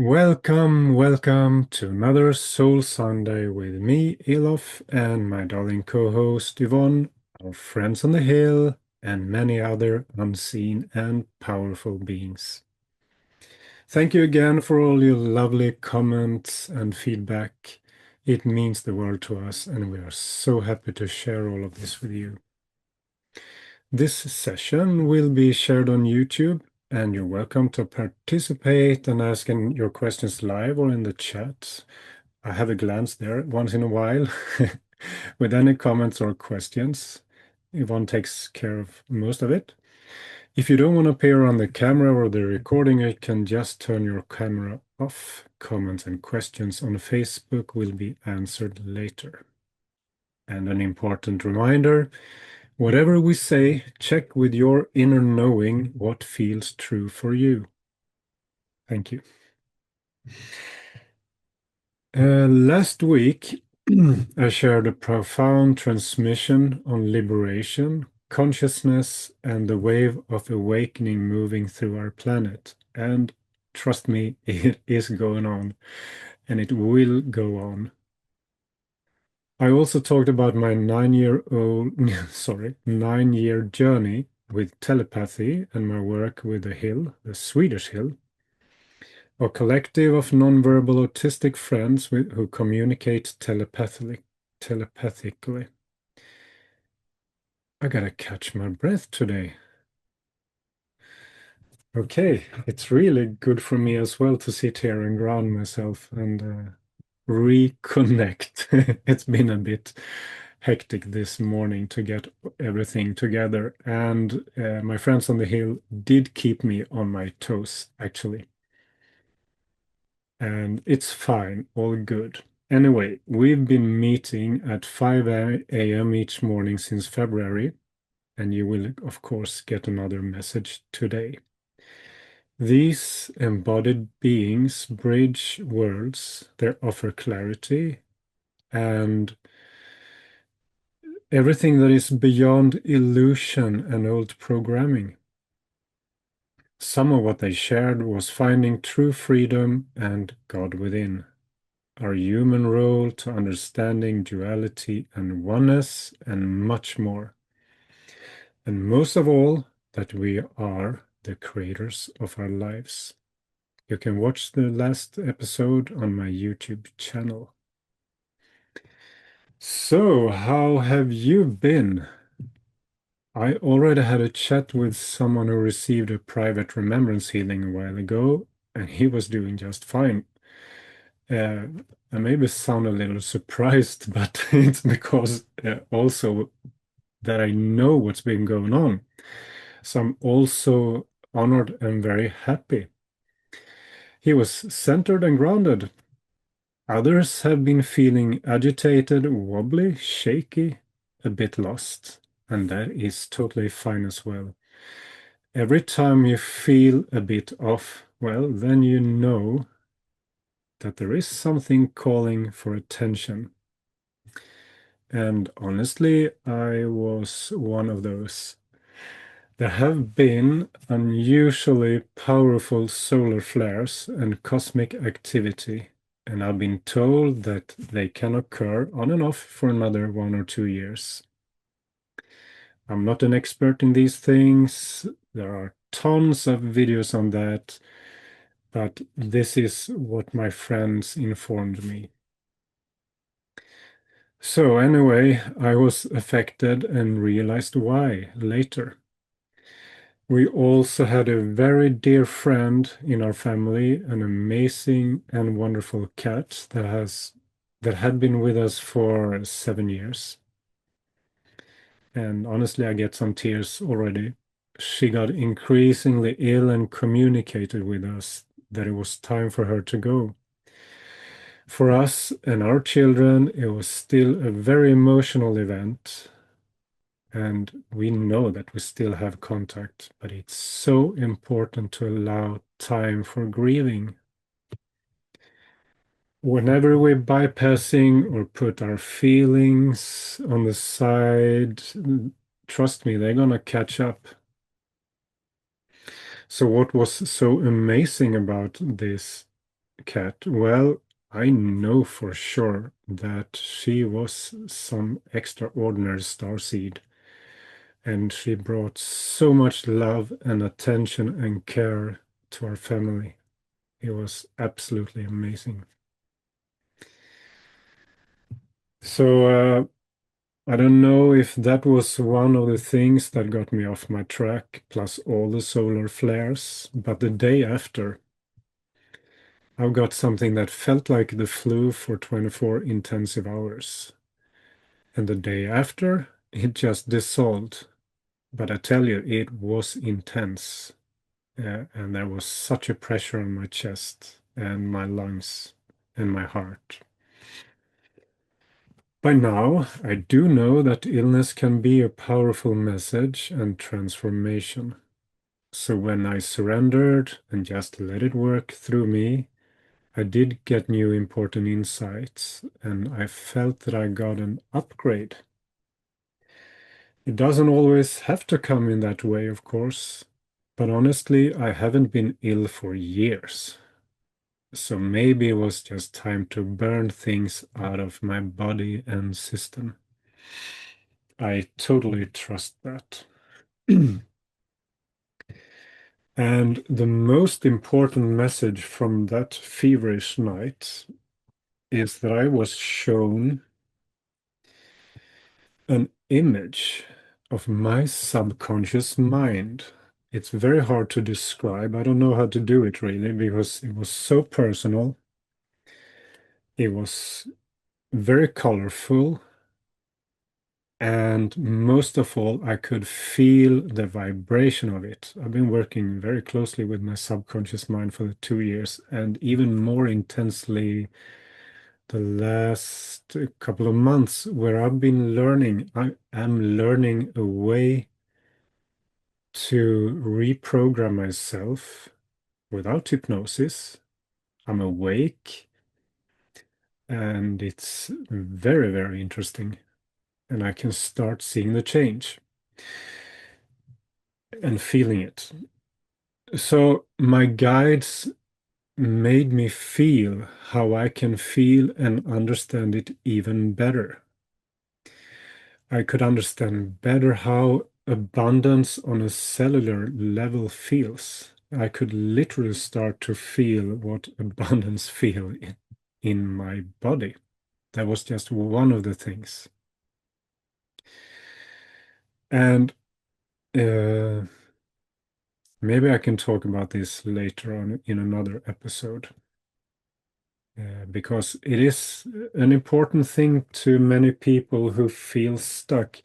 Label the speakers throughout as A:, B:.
A: Welcome to another Soul Sunday with me, Elof, and my darling co-host Yvonne, our friends on the hill, and many other unseen and powerful beings. Thank you again for all your lovely comments and feedback. It means the world to us, and we are so happy to share all of this with you. This session will be shared on YouTube, and you're welcome to participate and ask your questions live or in the chat. I have a glance there once in a while with any comments or questions. Yvonne takes care of most of it. If you don't want to appear on the camera or the recording, you can just turn your camera off. Comments and questions on Facebook will be answered later. And an important reminder, whatever we say, check with your inner knowing what feels true for you. Thank you. Last week, I shared a profound transmission on liberation, consciousness, and the wave of awakening moving through our planet. And trust me, it is going on, and it will go on. I also talked about my 9-year journey with telepathy and my work with the Hill, the Swedish Hill, a collective of nonverbal autistic friends who communicate telepathically. I gotta catch my breath today. Okay, it's really good for me as well to sit here and ground myself and reconnect. It's been a bit hectic this morning to get everything together, and my friends on the hill did keep me on my toes, actually. And it's fine, all good. Anyway, we've been meeting at 5 a.m. each morning since February, and you will, of course, get another message today. These embodied beings bridge worlds, they offer clarity, and everything that is beyond illusion and old programming. Some of what they shared was finding true freedom and God within, our human role to understanding duality and oneness, and much more. And most of all, that we are the creators of our lives. You can watch the last episode on my YouTube channel. So, how have you been? I already had a chat with someone who received a private remembrance healing a while ago, and he was doing just fine. I maybe sound a little surprised, but it's because also that I know what's been going on. So I'm also honored and very happy. He was centered and grounded. Others have been feeling agitated, wobbly, shaky, a bit lost, and that is totally fine as well. Every time you feel a bit off, well, then you know that there is something calling for attention. And honestly, I was one of those. There have been unusually powerful solar flares and cosmic activity, and I've been told that they can occur on and off for another 1 or 2 years. I'm not an expert in these things. There are tons of videos on that, but this is what my friends informed me. So anyway, I was affected and realized why later. We also had a very dear friend in our family, an amazing and wonderful cat that had been with us for 7 years. And honestly, I get some tears already. She got increasingly ill and communicated with us that it was time for her to go. For us and our children, it was still a very emotional event, and we know that we still have contact, but it's so important to allow time for grieving. Whenever we're bypassing or put our feelings on the side, trust me, they're gonna catch up. So what was so amazing about this cat, well, I know for sure that she was some extraordinary starseed, and she brought so much love and attention and care to our family. It was absolutely amazing. So, I don't know if that was one of the things that got me off my track, plus all the solar flares, but the day after, I got something that felt like the flu for 24 intensive hours. And the day after, it just dissolved. But I tell you, it was intense. And there was such a pressure on my chest and my lungs and my heart. By now, I do know that illness can be a powerful message and transformation. So when I surrendered and just let it work through me, I did get new important insights, and I felt that I got an upgrade. It doesn't always have to come in that way, of course, but honestly, I haven't been ill for years. So maybe it was just time to burn things out of my body and system. I totally trust that. And the most important message from that feverish night is that I was shown an image of my subconscious mind. It's very hard to describe. I don't know how to do it really because it was so personal. It was very colorful. And most of all, I could feel the vibration of it. I've been working very closely with my subconscious mind for the 2 years, and even more intensely the last couple of months, where I've been learning. I am learning a way to reprogram myself without hypnosis. I'm awake, and it's very, very interesting. And I can start seeing the change and feeling it. So my guides made me feel how I can feel and understand it even better. I could understand better how abundance on a cellular level feels. I could literally start to feel what abundance feel in my body. That was just one of the things. And uh, maybe I can talk about this later on in another episode. Because it is an important thing to many people who feel stuck.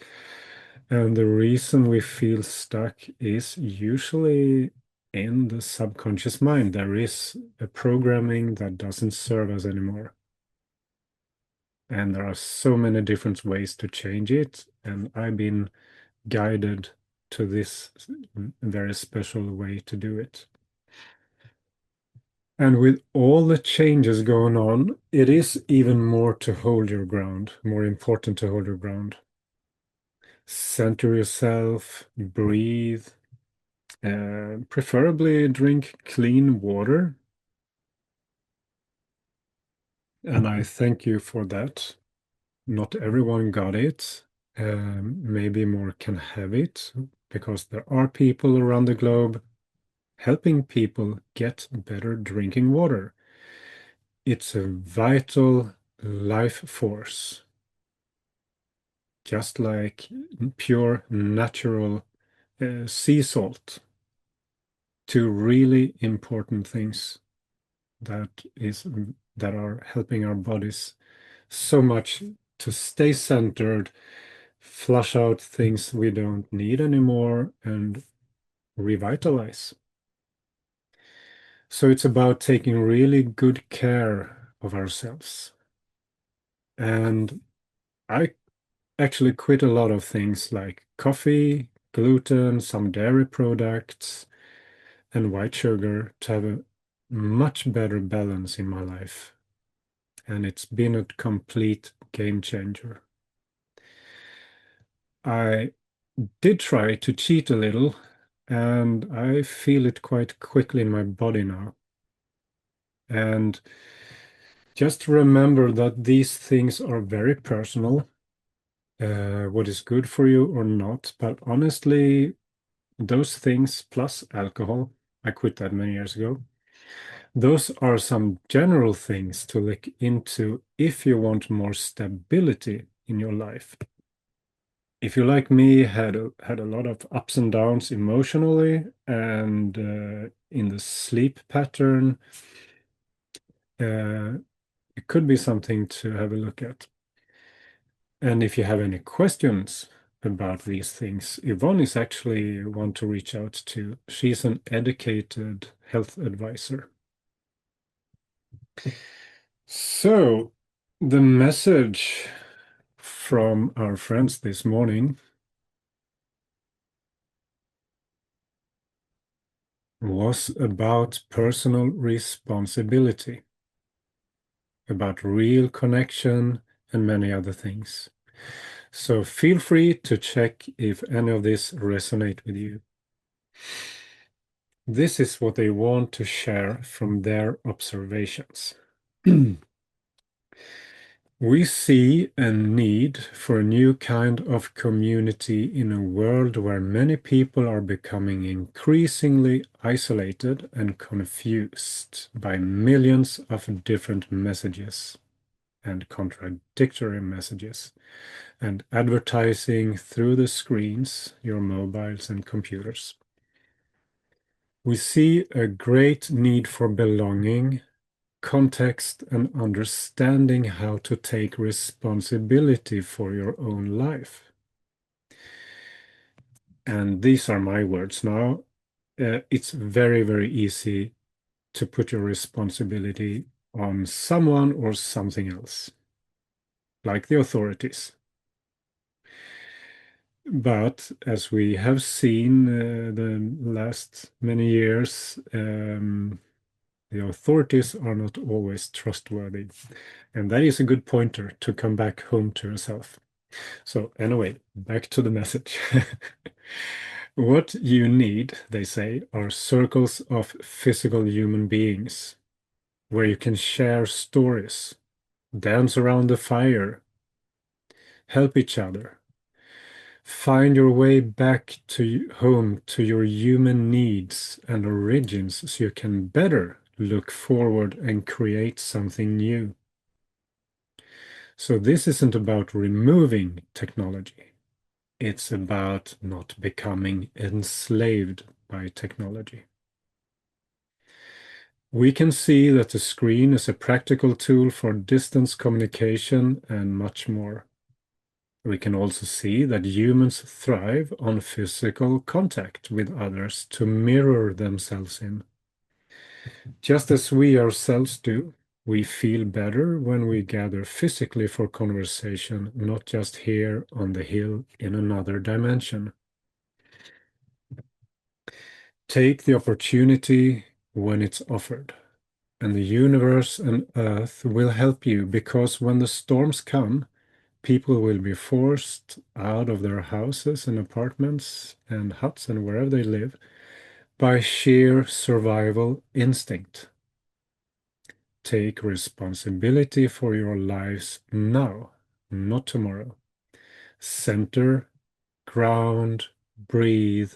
A: And the reason we feel stuck is usually in the subconscious mind. There is a programming that doesn't serve us anymore. And there are so many different ways to change it. And I've been guided to this very special way to do it. And with all the changes going on, it is even more to hold your ground, more important to hold your ground. Center yourself, breathe, preferably drink clean water. And I thank you for that. Not everyone got it. Maybe more can have it because there are people around the globe helping people get better drinking water. It's a vital life force, just like pure natural sea salt. Two really important things that is that are helping our bodies so much to stay centered, flush out things we don't need anymore, and revitalize. So it's about taking really good care of ourselves. And I actually quit a lot of things like coffee, gluten, some dairy products, and white sugar to have a much better balance in my life. And it's been a complete game changer. I did try to cheat a little, and I feel it quite quickly in my body now. And just remember that these things are very personal, what is good for you or not. But honestly, those things plus alcohol, I quit that many years ago. Those are some general things to look into if you want more stability in your life. If you, like me, had a lot of ups and downs emotionally and in the sleep pattern, uh, it could be something to have a look at. And if you have any questions about these things, Yvonne is actually one to reach out to. She's an educated health advisor. So, the message from our friends this morning was about personal responsibility, about real connection, and many other things. So feel free to check if any of this resonate with you. This is what they want to share from their observations. We see a need for a new kind of community in a world where many people are becoming increasingly isolated and confused by millions of different messages and contradictory messages and advertising through the screens, your mobiles and computers. We see a great need for belonging, context, and understanding how to take responsibility for your own life. And these are my words now. It's very, very easy to put your responsibility on someone or something else, like the authorities. But as we have seen the last many years, the authorities are not always trustworthy. And that is a good pointer to come back home to yourself. So anyway, back to the message. What you need, they say, are circles of physical human beings where you can share stories, dance around the fire, help each other, find your way back to home to your human needs and origins so you can better look forward and create something new. So this isn't about removing technology. It's about not becoming enslaved by technology. We can see that the screen is a practical tool for distance communication and much more. We can also see that humans thrive on physical contact with others to mirror themselves in. Just as we ourselves do, we feel better when we gather physically for conversation, not just here on the hill in another dimension. Take the opportunity when it's offered, and the universe and earth will help you because when the storms come, people will be forced out of their houses and apartments and huts and wherever they live by sheer survival instinct. Take responsibility for your lives now, not tomorrow. Center, ground, breathe,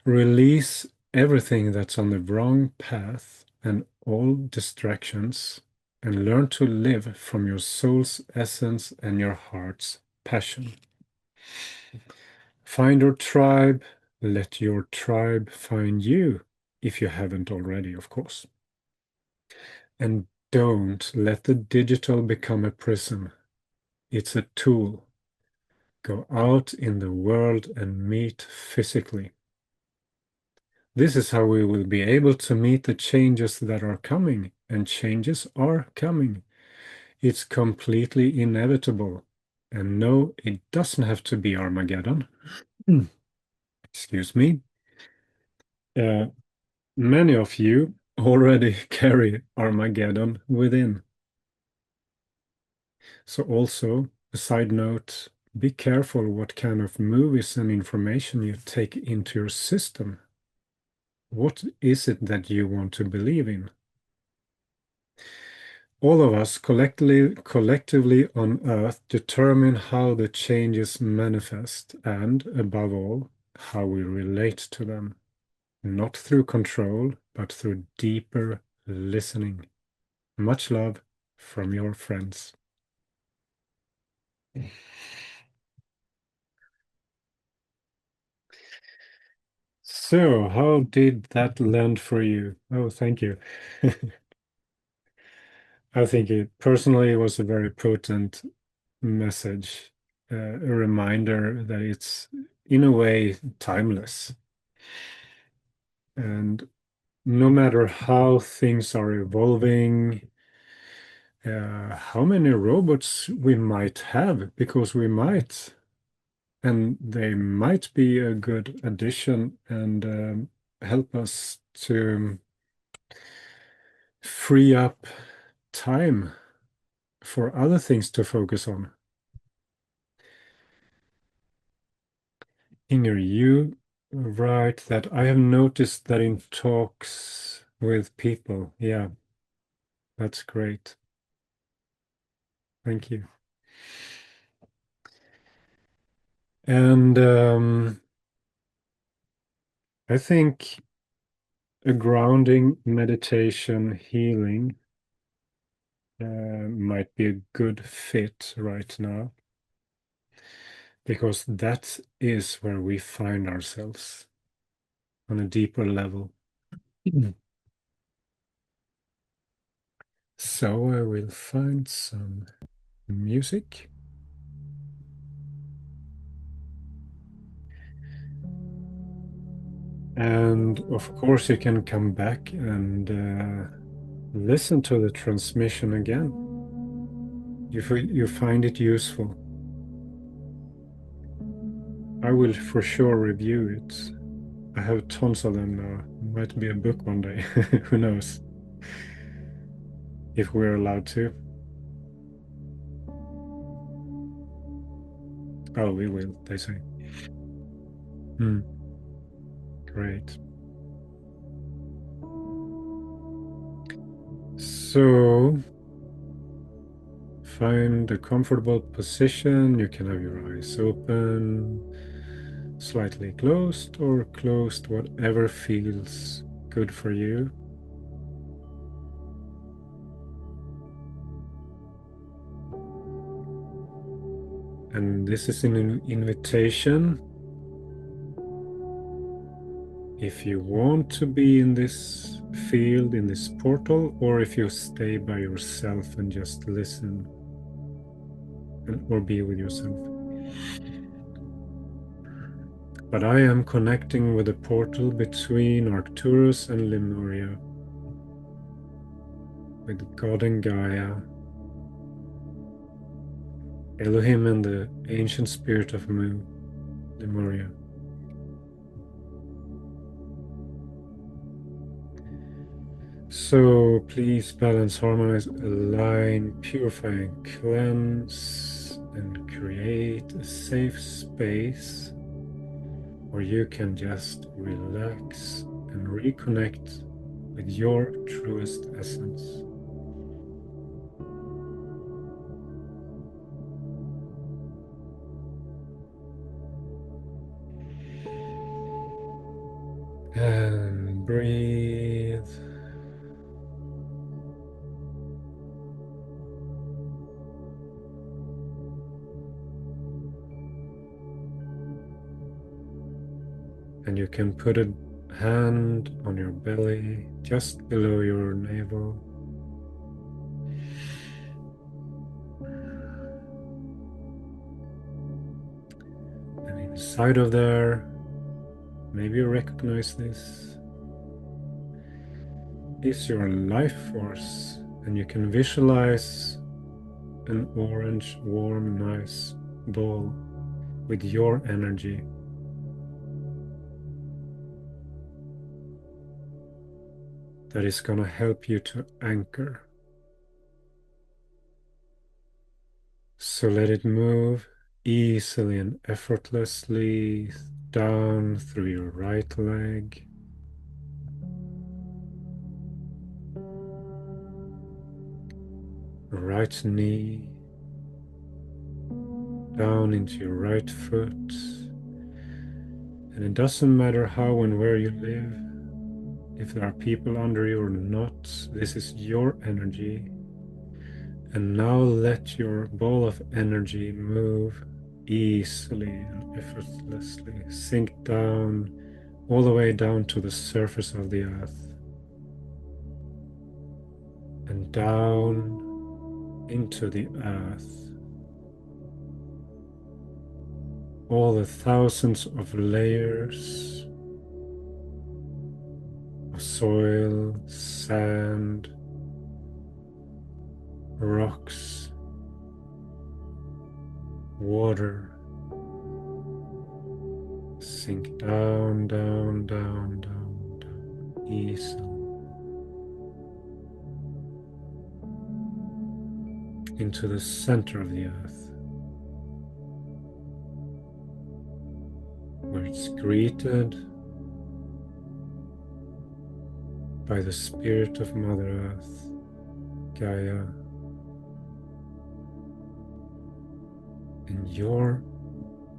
A: release everything that's on the wrong path and all distractions, and learn to live from your soul's essence and your heart's passion. Find your tribe, let your tribe find you, if you haven't already, of course. And don't let the digital become a prison. It's a tool. Go out in the world and meet physically. This is how we will be able to meet the changes that are coming, and changes are coming. It's completely inevitable. And no, it doesn't have to be Armageddon. Excuse me. Uh, Many of you already carry Armageddon within. So also, a side note, be careful what kind of movies and information you take into your system. What is it that you want to believe in? All of us collectively on Earth determine how the changes manifest and, above all, how we relate to them. Not through control, but through deeper listening. Much love from your friends. So, how did that land for you? Oh, thank you. I think it personally was a very potent message, a reminder that it's in a way timeless. And no matter how things are evolving, how many robots we might have, because we might, and they might be a good addition and help us to free up time for other things to focus on. Inger, you write that I have noticed that in talks with people. Yeah, that's great. Thank you. And I think a grounding meditation healing might be a good fit right now because that is where we find ourselves on a deeper level. So I will find some music. And of course, you can come back and listen to the transmission again if you find it useful. I will for sure review it. I have tons of them now. Might be a book one day. Who knows? If we're allowed to. Oh, we will, they say. Hmm, great. So find a comfortable position. You can have your eyes open, slightly closed or closed, whatever feels good for you. And this is an invitation. If you want to be in this field, in this portal, or if you stay by yourself and just listen or be with yourself. But I am connecting with the portal between Arcturus and Lemuria, with God and Gaia, Elohim and the ancient spirit of Mu, Lemuria. So please balance, harmonize, align, purify, and cleanse, and create a safe space where you can just relax and reconnect with your truest essence. And breathe. And you can put a hand on your belly, just below your navel. And inside of there, maybe you recognize this, is your life force. And you can visualize an orange, warm, nice ball with your energy. That is going to help you to anchor. So let it move easily and effortlessly down through your right leg, right knee, down into your right foot. And it doesn't matter how and where you live, if there are people under you or not, this is your energy. And now let your ball of energy move easily and effortlessly, sink down all the way down to the surface of the earth and down into the earth. All the thousands of layers of soil, sand, rocks, water, sink down, down, down, down, down, easily into the center of the earth, where it's greeted by the spirit of Mother Earth, Gaia, and your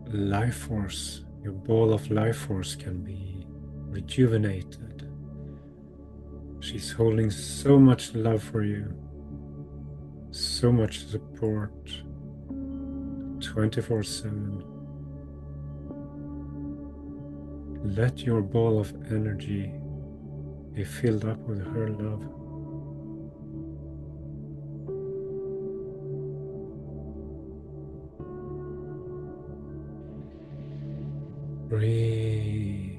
A: life force, your ball of life force can be rejuvenated. She's holding so much love for you, so much support, 24/7. Let your ball of energy be filled up with her love. Breathe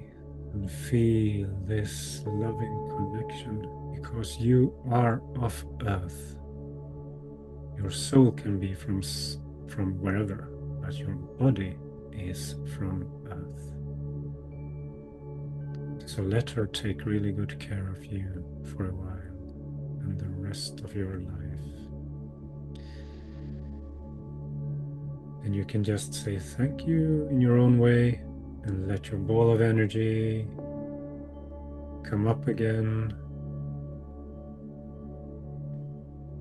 A: and feel this loving connection, because you are of Earth. Your soul can be from wherever, but your body is from Earth. So let her take really good care of you for a while and the rest of your life. And you can just say thank you in your own way and let your ball of energy come up again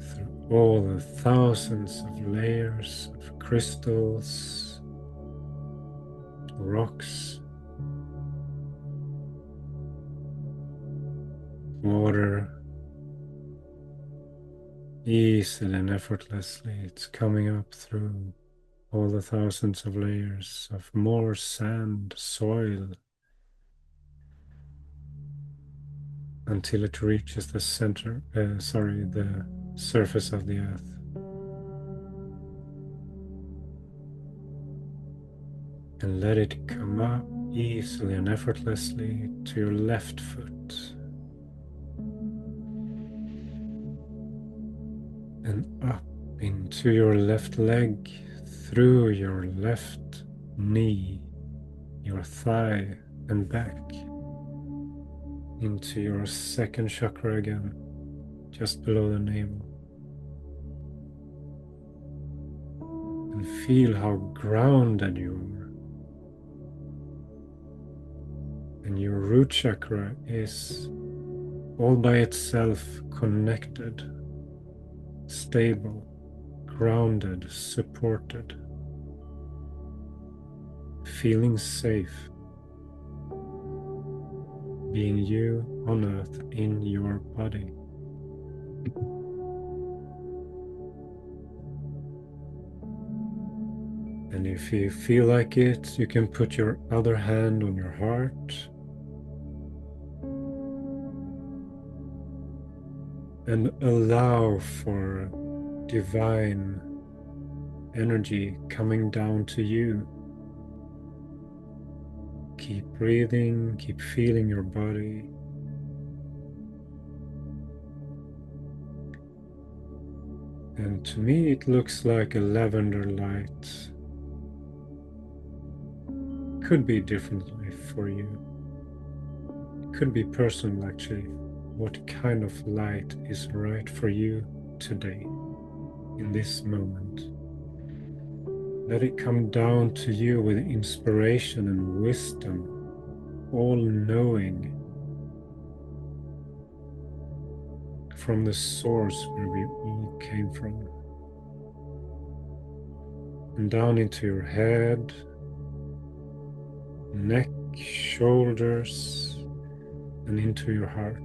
A: through all the thousands of layers of crystals, rocks, water. Easily and effortlessly, it's coming up through all the thousands of layers of more sand, soil, until it reaches the the surface of the earth. And let it come up easily and effortlessly to your left foot. And up into your left leg, through your left knee, your thigh and back, into your second chakra again, just below the navel. And feel how grounded you are. And your root chakra is all by itself connected, stable, grounded, supported, feeling safe, being you on earth in your body. And if you feel like it, you can put your other hand on your heart and allow for divine energy coming down to you. Keep breathing, keep feeling your body. And to me, it looks like a lavender light. Could be differently for you. It could be personal, actually. What kind of light is right for you today, in this moment? Let it come down to you with inspiration and wisdom, all knowing, from the source where we all came from. And down into your head, neck, shoulders, and into your heart.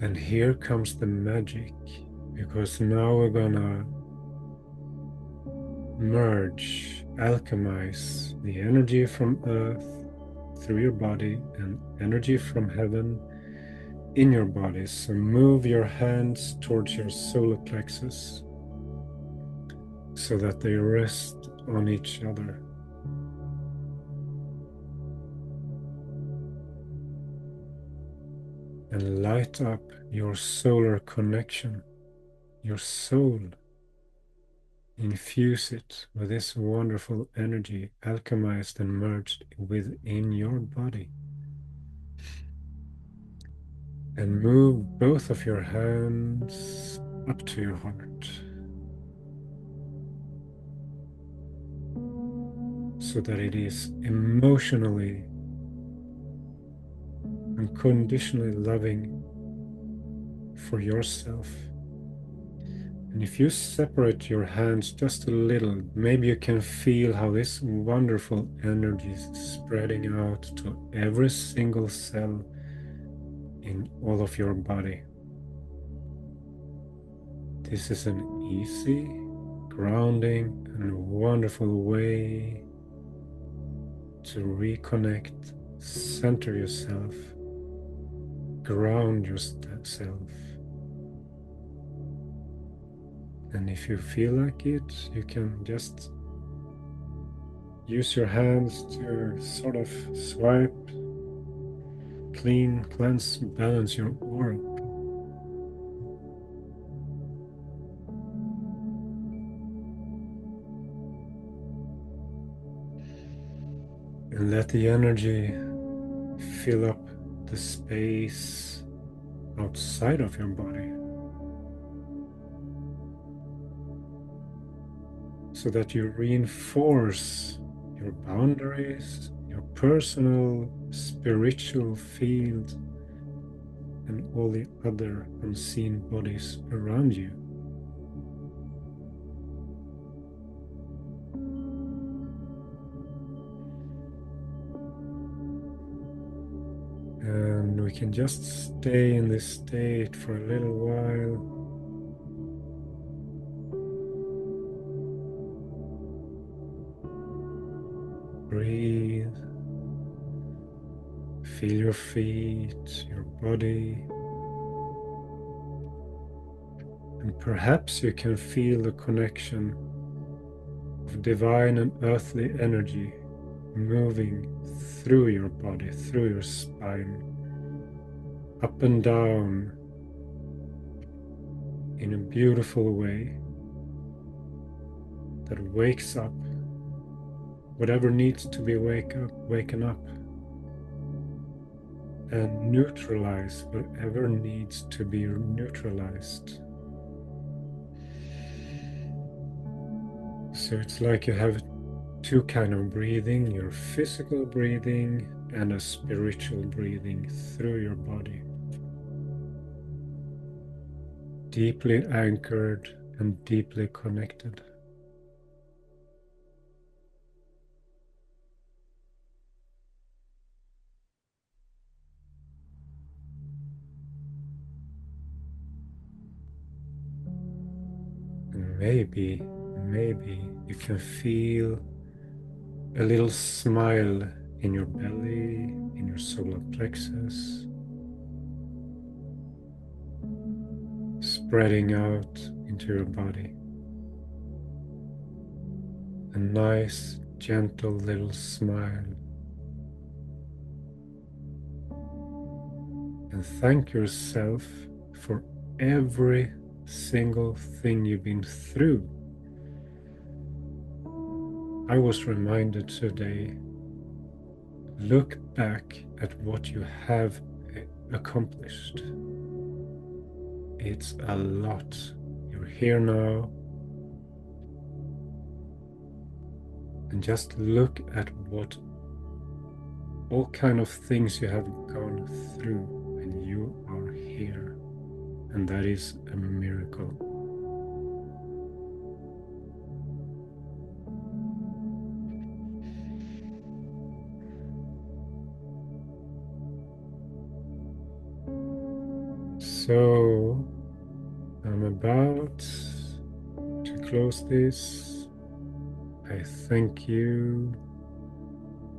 A: And here comes the magic, because now we're gonna merge, alchemize the energy from earth through your body and energy from heaven in your body. So move your hands towards your solar plexus so that they rest on each other. And light up your solar connection, your soul. Infuse it with this wonderful energy, alchemized and merged within your body. And move both of your hands up to your heart so that it is emotionally, unconditionally loving for yourself. And if you separate your hands just a little, maybe you can feel how this wonderful energy is spreading out to every single cell in all of your body. This is an easy, grounding, and wonderful way to reconnect, center yourself, ground yourself. And if you feel like it, you can just use your hands to sort of swipe, clean, cleanse, balance your aura. And let the energy fill up the space outside of your body so that you reinforce your boundaries, your personal, spiritual field, and all the other unseen bodies around you. And we can just stay in this state for a little while. Breathe. Feel your feet, your body. And perhaps you can feel the connection of divine and earthly energy moving through your body, through your spine, up and down in a beautiful way that wakes up whatever needs to be waken up, and neutralize whatever needs to be neutralized. So it's like you have two kinds of breathing, your physical breathing and a spiritual breathing through your body. Deeply anchored and deeply connected. And maybe you can feel a little smile in your belly, in your solar plexus, spreading out into your body. A nice, gentle little smile. And thank yourself for every single thing you've been through. I was reminded today, look back at what you have accomplished. It's a lot. You're here now. And just look at what all kind of things you have gone through, and you are here. And that is a miracle. So I'm about to close this. I thank you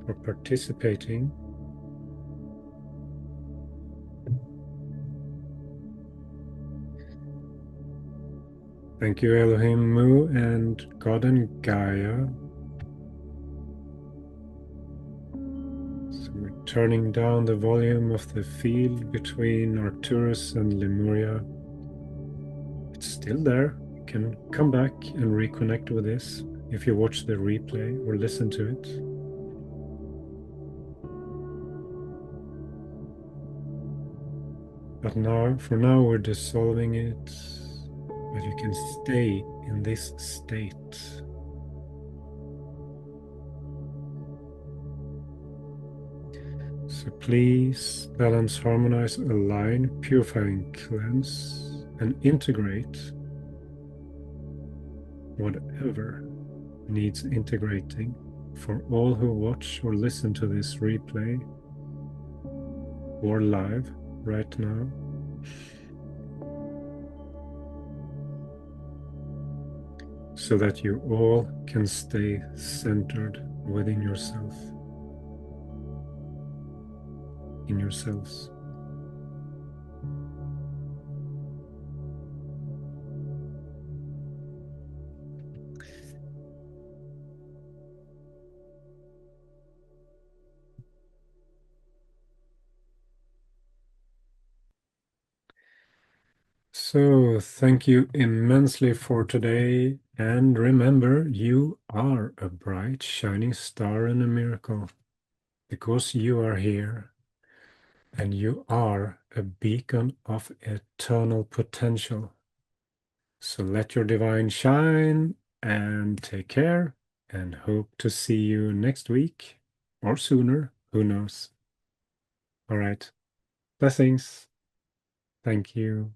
A: for participating. Thank you, Elohim Mu and God and Gaia. So we're turning down the volume of the field between Arcturus and Lemuria. It's still there. You can come back and reconnect with this if you watch the replay or listen to it. But now, for now, we're dissolving it, but you can stay in this state. So please balance, harmonize, align, purify, and cleanse, and integrate whatever needs integrating for all who watch or listen to this replay or live right now. So that you all can stay centered within yourself, in yourselves. So thank you immensely for today. And remember, you are a bright, shining star and a miracle because you are here and you are a beacon of eternal potential. So let your divine shine and take care and hope to see you next week or sooner. Who knows? All right. Blessings. Thank you.